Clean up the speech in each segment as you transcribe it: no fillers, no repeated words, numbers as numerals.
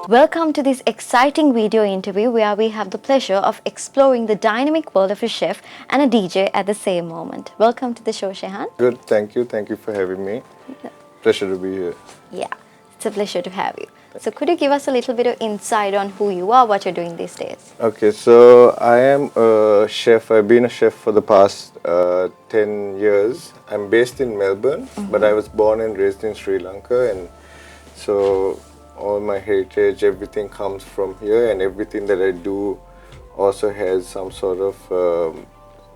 Welcome to this exciting video interview where we have the pleasure of exploring the dynamic world of a chef and a DJ at the same moment. Welcome to the show, Shehan. Good, thank you. Thank you for having me. Pleasure to be here. Yeah, it's a pleasure to have you. So could you give us a little bit of insight on who you are, what you're doing these days? Okay, so I am a chef. I've been a chef for the past 10 years. I'm based in Melbourne, but I was born and raised in Sri Lanka, and so all my heritage, everything comes from here, and everything that I do also has some sort of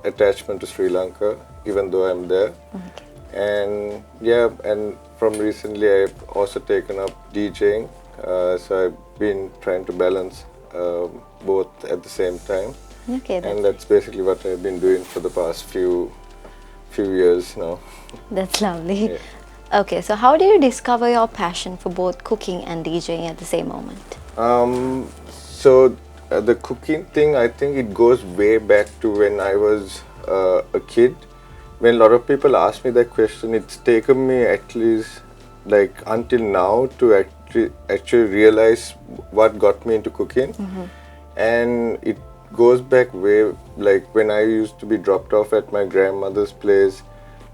attachment to Sri Lanka, even though I'm there. Okay. And yeah, and from recently I've also taken up DJing, so I've been trying to balance both at the same time. Okay, And that's basically what I've been doing for the past few years now. That's lovely. Yeah. Okay, so how did you discover your passion for both cooking and DJing at the same moment? So the cooking thing, I think it goes way back to when I was a kid. When a lot of people ask me that question, it's taken me at least like until now to actually realize what got me into cooking. And it goes back way, like when I used to be dropped off at my grandmother's place.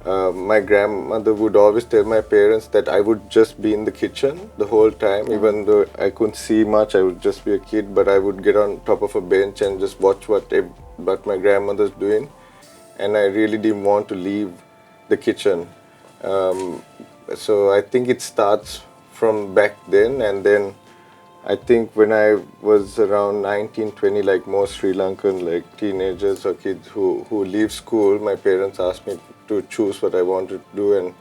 My grandmother would always tell my parents that I would just be in the kitchen the whole time, even though I couldn't see much. I would just be a kid, but I would get on top of a bench and just watch what my grandmother's doing. And I really didn't want to leave the kitchen. So I think it starts from back then, and then I think when I was around 19, 20, like most Sri Lankan like teenagers or kids who leave school, my parents asked me to choose what I wanted to do,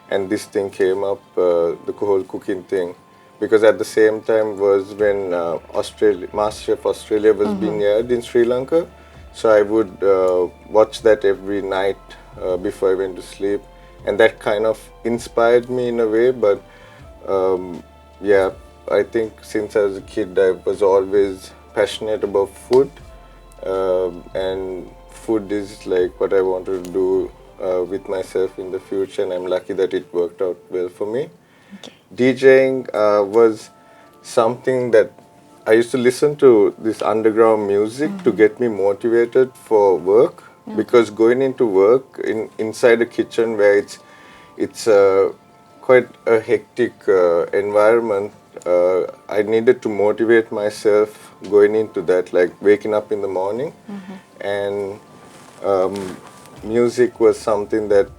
and this thing came up, the whole cooking thing, because at the same time was when MasterChef Australia was being aired in Sri Lanka, so I would watch that every night before I went to sleep, and that kind of inspired me in a way. But yeah, I think since I was a kid, I was always passionate about food, and food is like what I wanted to do with myself in the future, and I'm lucky that it worked out well for me. Okay. DJing was something that I used to listen to this underground music to get me motivated for work, because going into work inside a kitchen where it's quite a hectic environment, I needed to motivate myself going into that, like waking up in the morning, and music was something that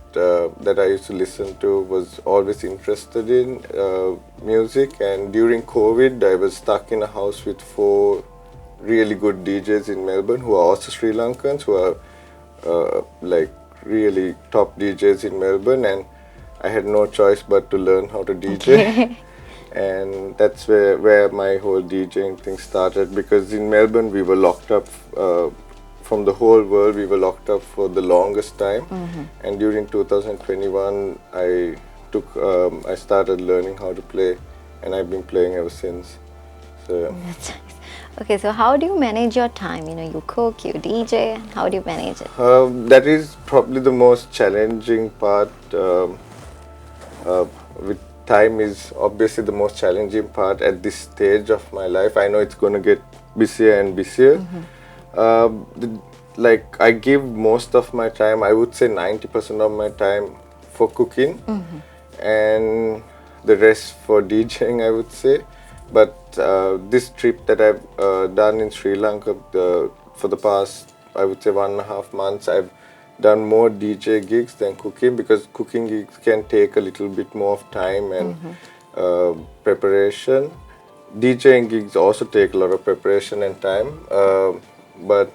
I used to listen to, was always interested in music. And during COVID, I was stuck in a house with 4 really good DJs in Melbourne who are also Sri Lankans, who are like really top DJs in Melbourne, and I had no choice but to learn how to DJ. And that's where my whole DJing thing started, because in Melbourne we were locked up from the whole world. We were locked up for the longest time, and during 2021 I started learning how to play, and I've been playing ever since. So That's nice. Okay, so how do you manage your time? You cook, you DJ, how do you manage it? that is probably the most challenging part. With time is obviously the most challenging part at this stage of my life. I know it's going to get busier and busier. Like I give most of my time, I would say 90% of my time for cooking, and the rest for DJing, I would say. But this trip that I've done in Sri Lanka for the past, I would say 1.5 months, I've done more DJ gigs than cooking, because cooking gigs can take a little bit more of time and preparation. DJing gigs also take a lot of preparation and time, but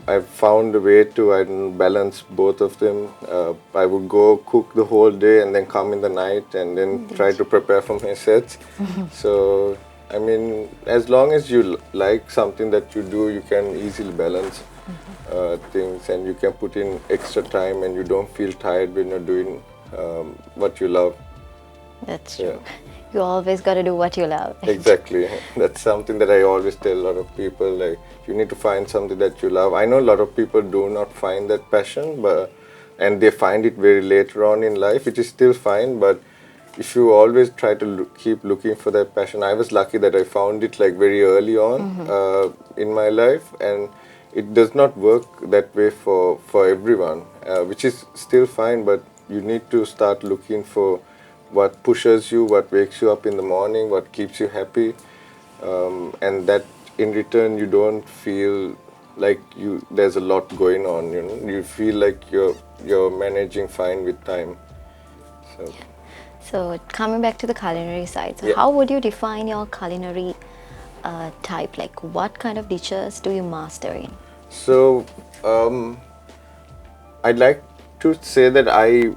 I've found a way to balance both of them. I would go cook the whole day and then come in the night and then try to prepare for my sets. So I mean, as long as you like something that you do, you can easily balance things, and you can put in extra time, and you don't feel tired when you're doing what you love. That's true. You always got to do what you love. Exactly. That's something that I always tell a lot of people, like, you need to find something that you love. I know a lot of people do not find that passion, and they find it very later on in life, which is still fine, but if you always try to keep looking for that passion, I was lucky that I found it like very early on in my life, and it does not work that way for everyone, which is still fine. But you need to start looking for what pushes you, what wakes you up in the morning, what keeps you happy, and that in return you don't feel like there's a lot going on. You feel like you're managing fine with time. So. So coming back to the culinary side, so Yeah. how would you define your culinary type? Like what kind of dishes do you master in? So, I'd like to say that I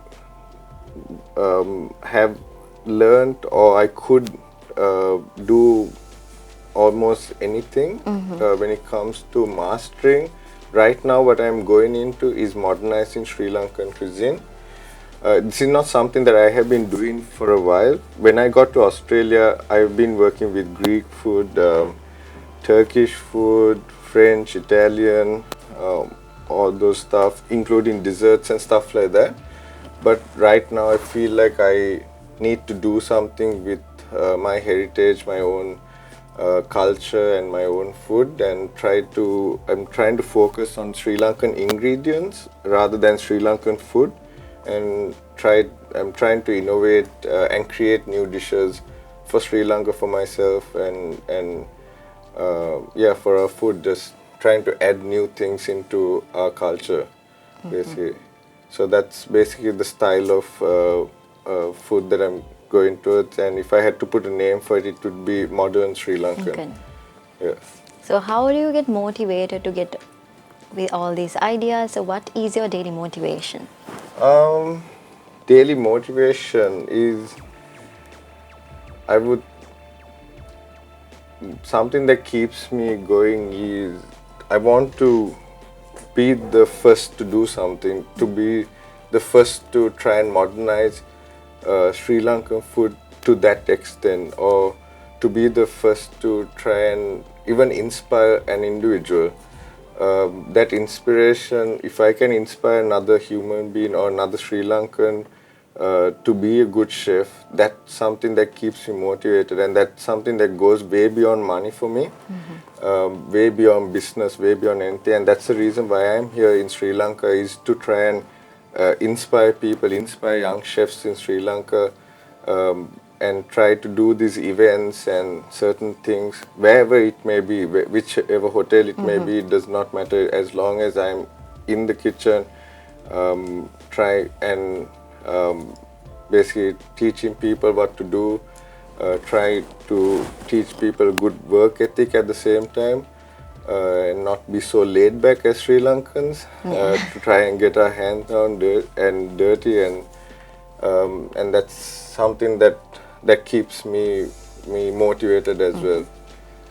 have learned, or I could do almost anything when it comes to mastering. Right now, what I'm going into is modernizing Sri Lankan cuisine. This is not something that I have been doing for a while. When I got to Australia, I've been working with Greek food, Turkish food, French, Italian, all those stuff, including desserts and stuff like that. But right now, I feel like I need to do something with my heritage, my own culture, and my own food, and I'm trying to focus on Sri Lankan ingredients rather than Sri Lankan food, and I'm trying to innovate and create new dishes for Sri Lanka, for myself, and for our food, just trying to add new things into our culture, basically. So that's basically the style of food that I'm going towards, and if I had to put a name for it, it would be modern Sri Lankan. Okay. Yeah. So how do you get motivated to get with all these ideas? So what is your daily motivation? Daily motivation is, I would, something that keeps me going is, I want to be the first to do something, to be the first to try and modernize Sri Lankan food to that extent, or to be the first to try and even inspire an individual. That inspiration, if I can inspire another human being or another Sri Lankan to be a good chef, that's something that keeps me motivated, and that's something that goes way beyond money for me, way beyond business, way beyond anything. And that's the reason why I'm here in Sri Lanka, is to try and inspire people, inspire young chefs in Sri Lanka, and try to do these events and certain things wherever it may be, whichever hotel it may be. It does not matter, as long as I'm in the kitchen, try and basically teaching people what to do, try to teach people good work ethic at the same time, and not be so laid back as Sri Lankans, to try and get our hands on and dirty, and that's something that keeps me motivated as well.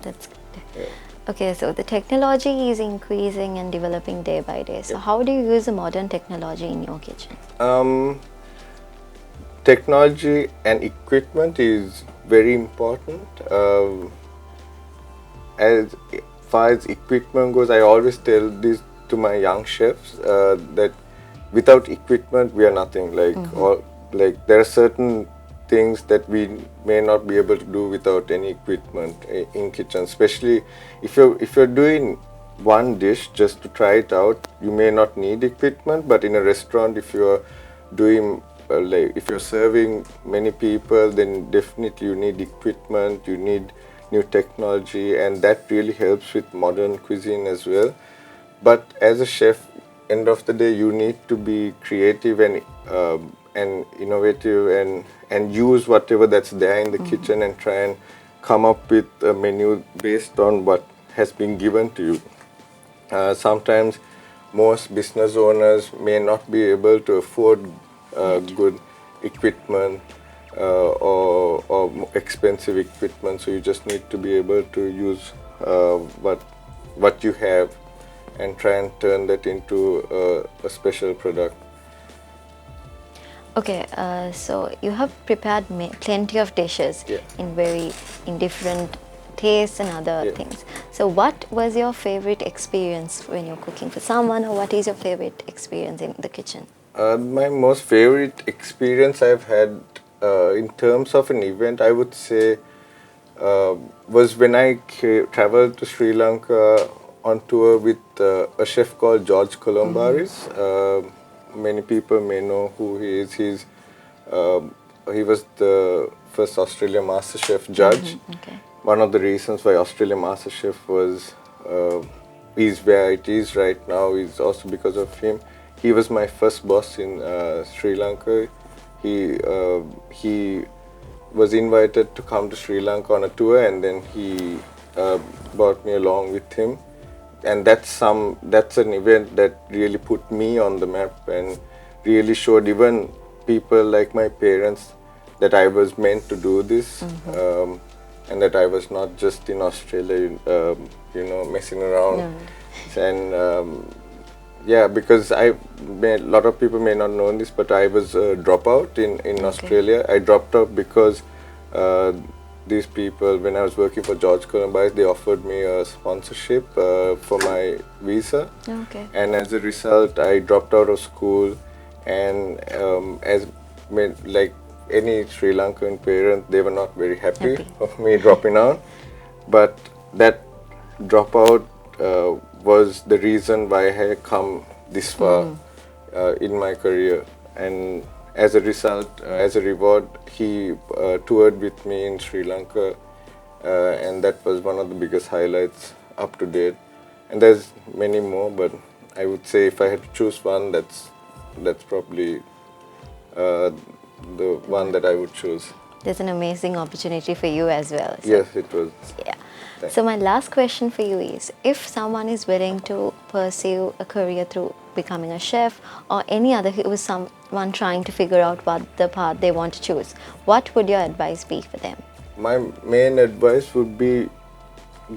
That's good. Okay, so the technology is increasing and developing day by day. So how do you use the modern technology in your kitchen? Technology and equipment is very important. As far as equipment goes, I always tell this to my young chefs, that without equipment we are nothing. Like there are certain things that we may not be able to do without any equipment in kitchen. Especially if you're doing one dish just to try it out, you may not need equipment. But in a restaurant, if you're doing if you're serving many people, then definitely you need equipment, you need new technology, and that really helps with modern cuisine as well. But as a chef, end of the day, you need to be creative and innovative, and use whatever that's there in the kitchen, and try and come up with a menu based on what has been given to you. Sometimes most business owners may not be able to afford good equipment, or expensive equipment, so you just need to be able to use what you have, and try and turn that into a special product. Okay, so you have prepared plenty of dishes in different tastes and other things. So what was your favorite experience when you're cooking for someone, or what is your favorite experience in the kitchen? My most favorite experience I've had in terms of an event, I would say was when I traveled to Sri Lanka on tour with a chef called George Colombaris. Many people may know who he is. He was the first Australian MasterChef judge. Okay. One of the reasons why Australian MasterChef was is where it is right now is also because of him. He was my first boss in Sri Lanka. He was invited to come to Sri Lanka on a tour, and then he brought me along with him. And that's an event that really put me on the map and really showed even people like my parents that I was meant to do this, and that I was not just in Australia, messing around. No. And yeah, because a lot of people may not know this, but I was a dropout in Australia. I dropped out because these people, when I was working for George Colombo, they offered me a sponsorship for my visa. Okay. And as a result, I dropped out of school. And like any Sri Lankan parent, they were not very happy of me dropping out. But that dropout was the reason why I had come this far in my career. And as a result, as a reward, he toured with me in Sri Lanka, and that was one of the biggest highlights up to date. And there's many more, but I would say if I had to choose one, that's probably the one that I would choose. There's an amazing opportunity for you as well. So. Yes, it was. Yeah. So my last question for you is, if someone is willing to pursue a career through becoming a chef or any other, who is someone trying to figure out what the path they want to choose, what would your advice be for them? My main advice would be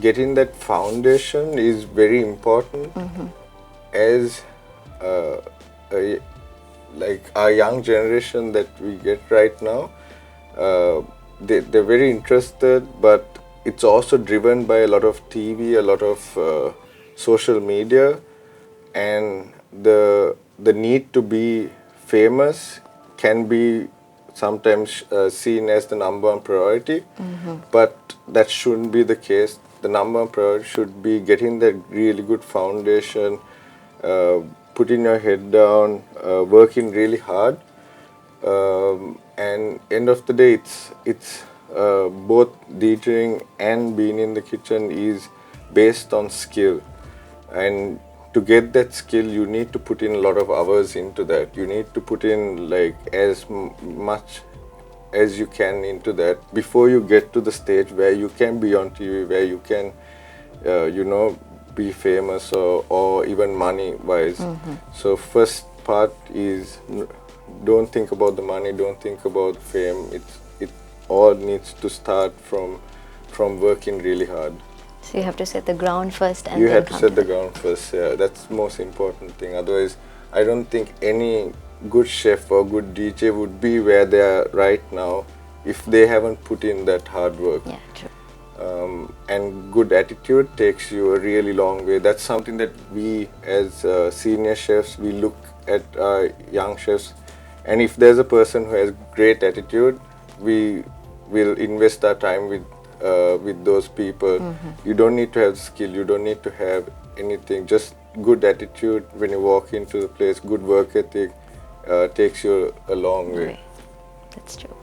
getting that foundation is very important. As like our young generation that we get right now, they're very interested, but it's also driven by a lot of TV, a lot of social media, and the need to be famous can be sometimes seen as the number one priority, but that shouldn't be the case. The number one priority should be getting that really good foundation, putting your head down, working really hard, and end of the day, it's both DJing and being in the kitchen is based on skill. And to get that skill, you need to put in a lot of hours into that. You need to put in like as much as you can into that before you get to the stage where you can be on TV, where you can, be famous or even money-wise. So first part is don't think about the money, don't think about fame. It all needs to start from working really hard. So you have to set the ground first, and you then have to come set the ground first. Yeah, that's the most important thing. Otherwise, I don't think any good chef or good DJ would be where they are right now if they haven't put in that hard work. Yeah, true. And good attitude takes you a really long way. That's something that we as senior chefs, we look at young chefs, and if there's a person who has great attitude, we will invest our time with those people. You don't need to have skill, you don't need to have anything, just good attitude when you walk into the place, good work ethic takes you a long way. Right. That's true.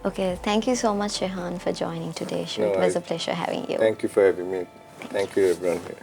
Okay, thank you so much, Shehan, for joining today's show. No, It was a pleasure having you. Thank you for having me. Thank you everyone here.